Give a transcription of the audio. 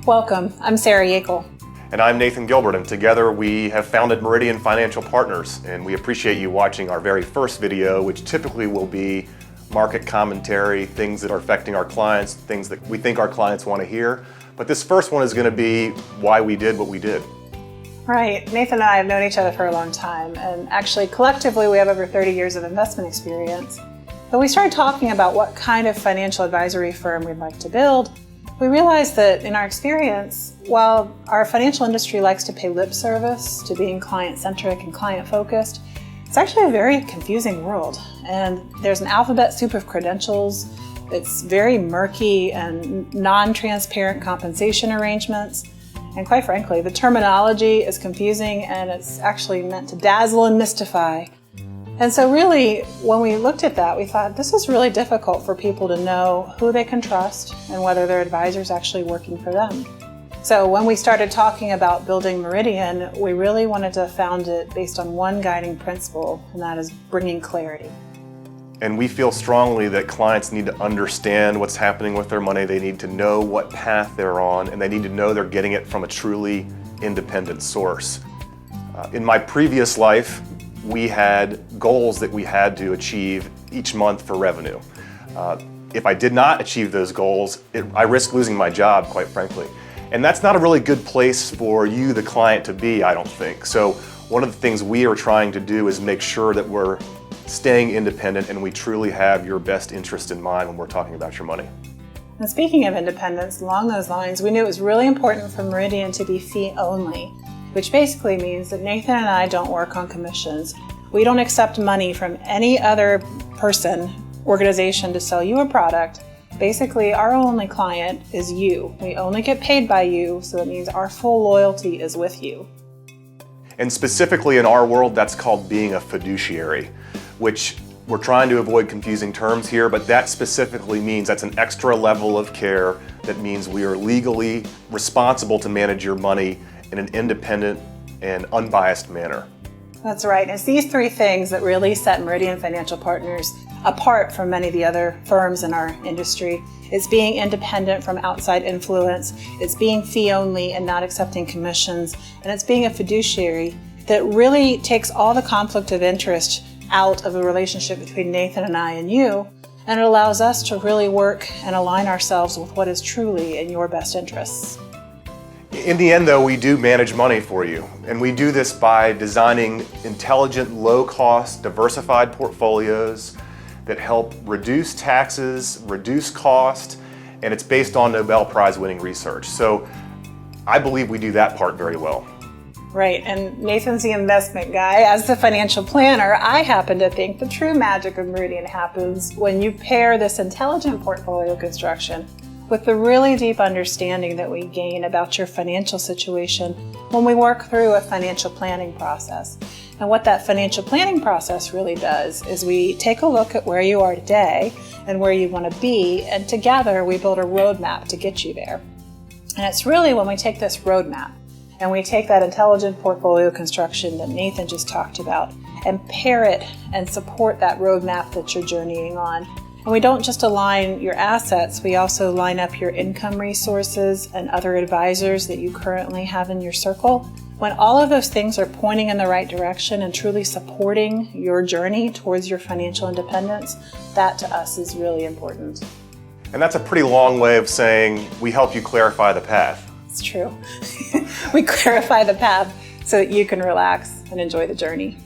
Welcome, I'm Sarah Yackel. And I'm Nathan Gilbert, and together we have founded Meridian Financial Partners, and we appreciate you watching our very first video, which typically will be market commentary, things that are affecting our clients, things that we think our clients want to hear. But this first one is going to be why we did what we did. Right, Nathan and I have known each other for a long time, and actually collectively we have over 30 years of investment experience. But we started talking about what kind of financial advisory firm we'd like to build. We realized that in our experience, while our financial industry likes to pay lip service to being client-centric and client-focused, it's actually a very confusing world. And there's an alphabet soup of credentials. It's very murky and non-transparent compensation arrangements. And quite frankly, the terminology is confusing and it's actually meant to dazzle and mystify. And so really, when we looked at that, we thought this is really difficult for people to know who they can trust and whether their advisor is actually working for them. So when we started talking about building Meridian, we really wanted to found it based on one guiding principle, and that is bringing clarity. And we feel strongly that clients need to understand what's happening with their money. They need to know what path they're on, and they need to know they're getting it from a truly independent source. In my previous life, we had goals that we had to achieve each month for revenue. If I did not achieve those goals, I risked losing my job, quite frankly. And that's not a really good place for you, the client, to be, I don't think. So one of the things we are trying to do is make sure that we're staying independent and we truly have your best interest in mind when we're talking about your money. And speaking of independence, along those lines, we knew it was really important for Meridian to be fee only, which basically means that Nathan and I don't work on commissions. We don't accept money from any other person, organization to sell you a product. Basically, our only client is you. We only get paid by you, so it means our full loyalty is with you. And specifically in our world, that's called being a fiduciary, which we're trying to avoid confusing terms here, but that specifically means that's an extra level of care that means we are legally responsible to manage your money in an independent and unbiased manner. That's right. It's these three things that really set Meridian Financial Partners apart from many of the other firms in our industry. It's being independent from outside influence, it's being fee only and not accepting commissions, and it's being a fiduciary that really takes all the conflict of interest out of the relationship between Nathan and I and you, and it allows us to really work and align ourselves with what is truly in your best interests. In the end, though, we do manage money for you, and we do this by designing intelligent, low-cost, diversified portfolios that help reduce taxes, reduce cost, and it's based on Nobel Prize-winning research. So I believe we do that part very well. Right, and Nathan's the investment guy. As the financial planner, I happen to think the true magic of Meridian happens when you pair this intelligent portfolio construction with the really deep understanding that we gain about your financial situation when we work through a financial planning process. And what that financial planning process really does is we take a look at where you are today and where you want to be, and together we build a roadmap to get you there. And it's really when we take this roadmap and we take that intelligent portfolio construction that Nathan just talked about and pair it and support that roadmap that you're journeying on. And we don't just align your assets, we also line up your income resources and other advisors that you currently have in your circle. When all of those things are pointing in the right direction and truly supporting your journey towards your financial independence, that to us is really important. And that's a pretty long way of saying we help you clarify the path. It's true. We clarify the path so that you can relax and enjoy the journey.